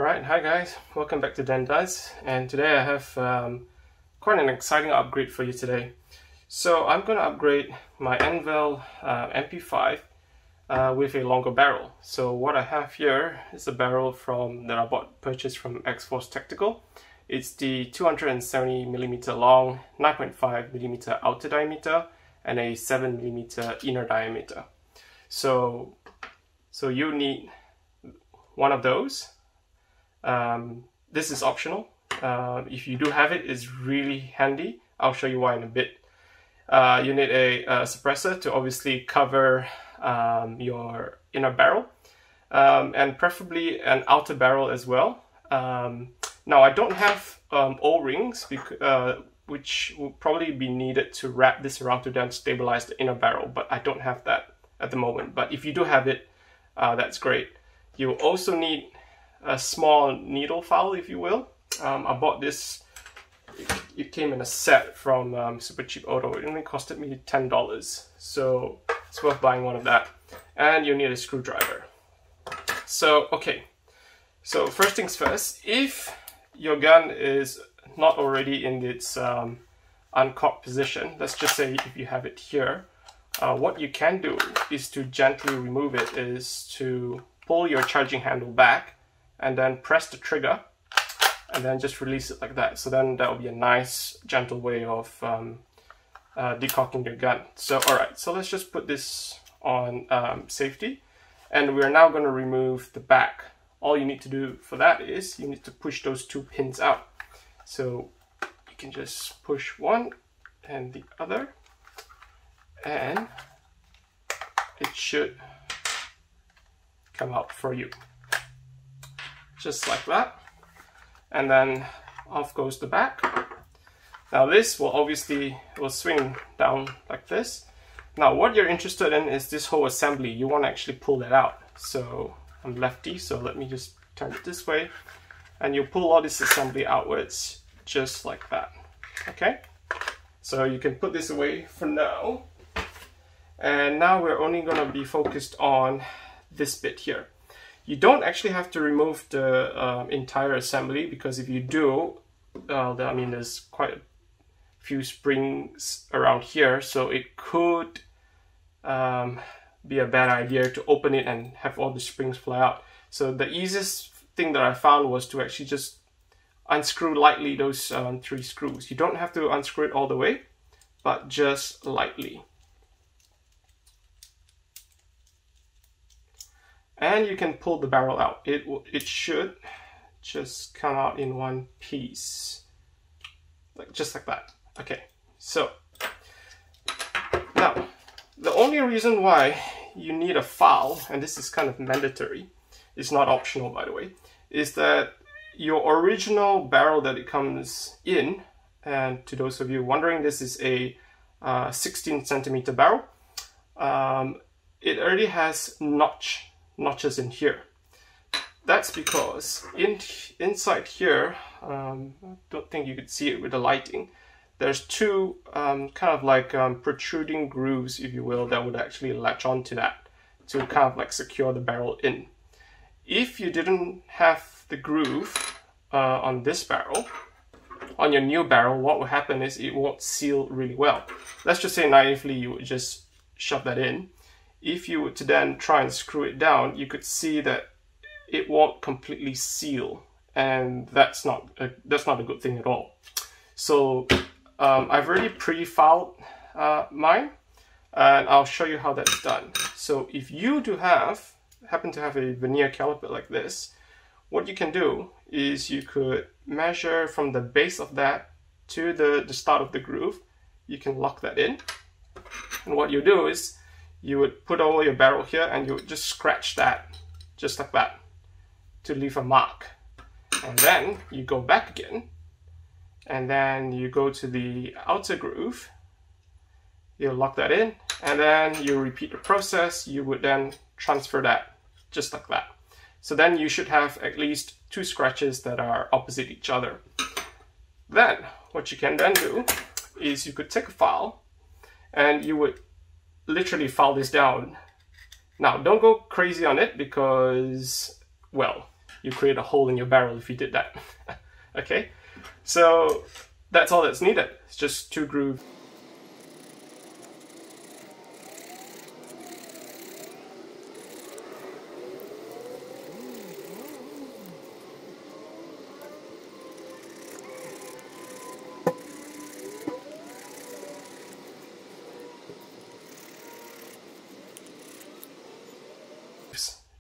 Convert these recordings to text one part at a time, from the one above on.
Alright, hi guys, welcome back to Dan Does, and today I have quite an exciting upgrade for you today. So I'm going to upgrade my NWell MP5 with a longer barrel. So what I have here is a barrel that I purchased from X-Force Tactical. It's the 270mm long, 9.5mm outer diameter, and a 7mm inner diameter. So you need one of those. This is optional. If you do have it, it's really handy. I'll show you why in a bit. You need a suppressor to obviously cover your inner barrel, and preferably an outer barrel as well. Now I don't have O-rings, which will probably be needed to wrap this around to then stabilize the inner barrel, but I don't have that at the moment. But if you do have it, that's great. You also need a small needle file, if you will. I bought this, it came in a set from Super Cheap Auto. It only costed me $10, so it's worth buying one of that. And you need a screwdriver. So, okay, so first things first, if your gun is not already in its uncocked position, let's just say if you have it here, what you can do is to gently remove it, is to pull your charging handle back and then press the trigger and then just release it like that. So then that will be a nice gentle way of decocking your gun. So alright, so let's just put this on safety, and we're now going to remove the back. All you need to do for that is you need to push those two pins out. So you can just push one and the other, and it should come out for you. Just like that. And then off goes the back. Now this will swing down like this. Now what you're interested in is this whole assembly. You want to actually pull that out. So I'm lefty, so let me just turn it this way. And you pull all this assembly outwards, just like that. Okay? So you can put this away for now. And now we're only going to be focused on this bit here. You don't actually have to remove the entire assembly, because if you do, I mean, there's quite a few springs around here, so it could be a bad idea to open it and have all the springs fly out. So the easiest thing that I found was to actually just unscrew lightly those 3 screws. You don't have to unscrew it all the way, but just lightly. And you can pull the barrel out. It should just come out in one piece, just like that. Okay, so now the only reason why you need a file, and this is kind of mandatory, it's not optional by the way, is that your original barrel that it comes in, and to those of you wondering, this is a 16cm barrel. It already has notches in here. That's because inside here, I don't think you could see it with the lighting, there's two kind of like protruding grooves, if you will, that would actually latch onto that to kind of like secure the barrel in. If you didn't have the groove on this barrel, on your new barrel, what will happen is it won't seal really well. Let's just say naively you would just shove that in. If you were to then try and screw it down, you could see that it won't completely seal, and that's not a good thing at all. So I've already pre-filed mine, and I'll show you how that's done. So if you do happen to have a vernier caliper like this, what you can do is you could measure from the base of that to the start of the groove. You can lock that in, and what you do is you would put over your barrel here and you would just scratch that, just like that, to leave a mark. And then you go back again, and then you go to the outer groove, you lock that in, and then you repeat the process. You would then transfer that, just like that. So then you should have at least 2 scratches that are opposite each other. Then, what you can then do is you could take a file, and you would literally file this down. Now don't go crazy on it, because, well, you create a hole in your barrel if you did that. Okay, so that's all that's needed. It's just 2 grooves.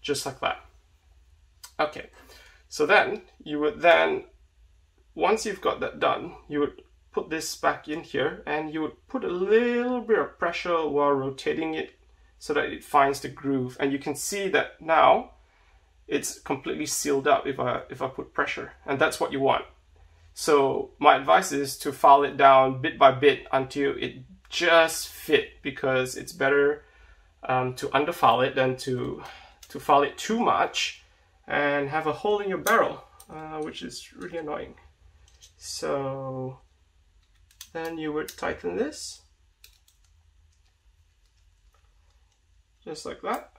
Just like that. Okay, so then you would once you've got that done, you would put this back in here and you would put a little bit of pressure while rotating it so that it finds the groove, and you can see that now it's completely sealed up if I put pressure, and that's what you want. So my advice is to file it down bit by bit until it just fit, because it's better to underfile it than to file it too much and have a hole in your barrel, which is really annoying. So then you would tighten this, just like that.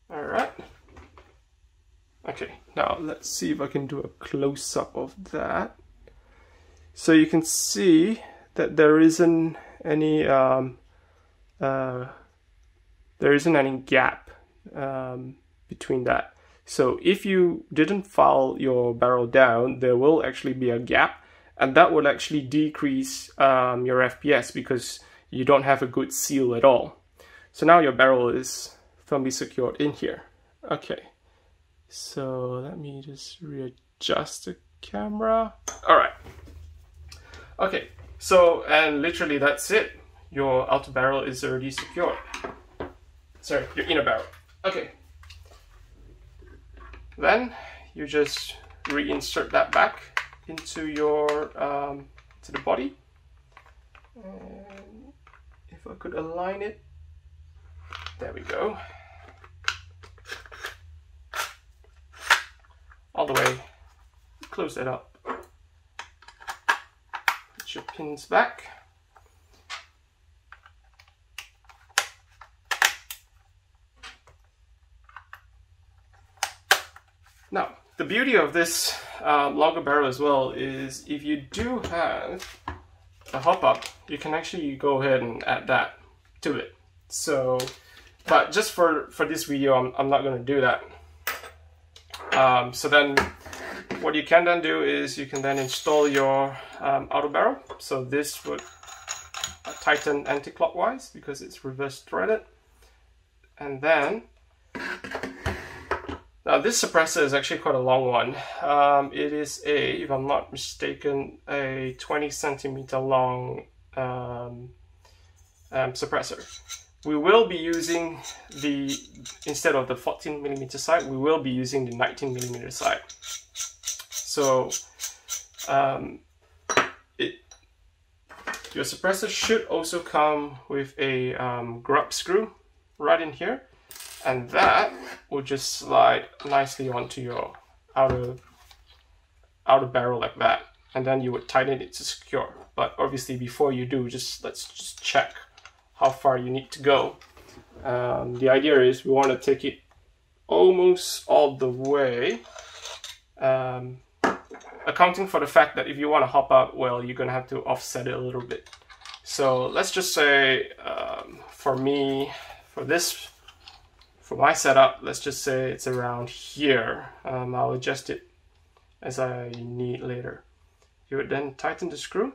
All right. Okay, now let's see if I can do a close-up of that. So you can see that there isn't any gap between that. So if you didn't file your barrel down, there will actually be a gap, and that will actually decrease your FPS because you don't have a good seal at all. So now your barrel is firmly secured in here. Okay, so let me just readjust the camera. All right. Okay, so, and literally that's it. Your outer barrel is already secured. Sorry, your inner barrel. Okay. Then you just reinsert that back into your to the body. And if I could align it, there we go. All the way. Close that up. Put your pins back. Now, the beauty of this longer barrel as well is if you do have a hop up, you can actually go ahead and add that to it. So, but just for this video, I'm not going to do that. So then what you can then do is you can then install your outer barrel. So this would tighten anti-clockwise because it's reverse threaded. And then, now this suppressor is actually quite a long one. It is if I'm not mistaken, a 20 centimeter long suppressor. We will be using instead of the 14 millimeter side, we will be using the 19 millimeter side. So your suppressor should also come with a grub screw right in here, and that will just slide nicely onto your outer barrel like that, and then you would tighten it to secure. But obviously before you do, let's just check how far you need to go. The idea is we want to take it almost all the way, accounting for the fact that if you want to hop out, well, you're going to have to offset it a little bit. So let's just say for my setup, let's just say it's around here. I'll adjust it as I need later. You would then tighten the screw.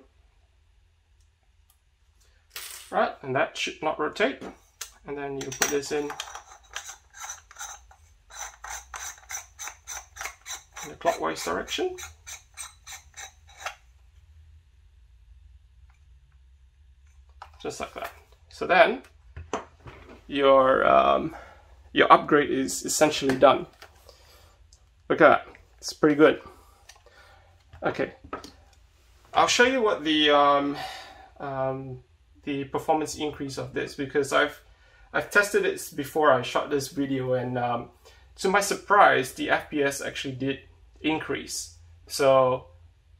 Right, and that should not rotate. And then you put this in the clockwise direction. Just like that. So then your upgrade is essentially done. Look at that. It's pretty good. Okay. I'll show you what the performance increase of this, because I've tested it before I shot this video, and to my surprise the FPS actually did increase. So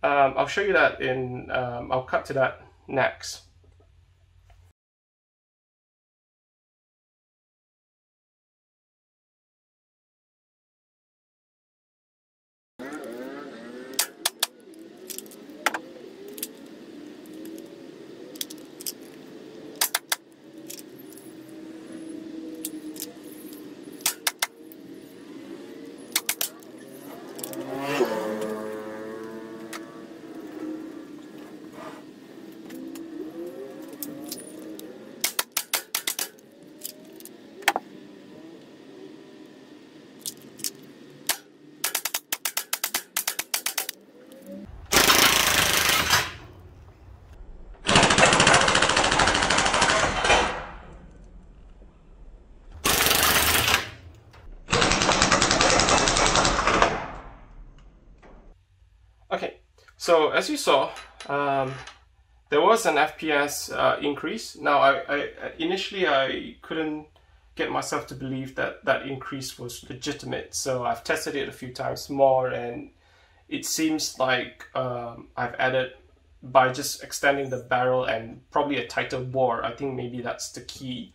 I'll show you that I'll cut to that next. So as you saw, there was an FPS increase. Now, I initially I couldn't get myself to believe that that increase was legitimate. So I've tested it a few times more, and it seems like I've added, by just extending the barrel and probably a tighter bore, I think maybe that's the key,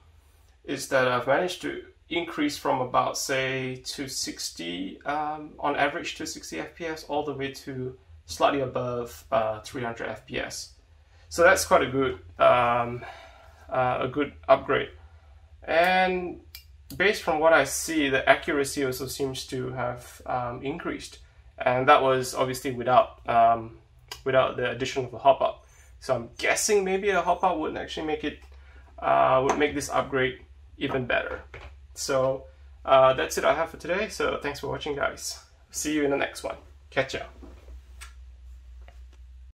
is that I've managed to increase from about, say, 260, on average 260 FPS, all the way to slightly above 300 FPS. So that's quite a good upgrade. And based from what I see, the accuracy also seems to have increased, and that was obviously without the addition of a hop-up. So I'm guessing maybe a hop-up would actually make it would make this upgrade even better. So that's it I have for today. So thanks for watching, guys. See you in the next one. Catch ya.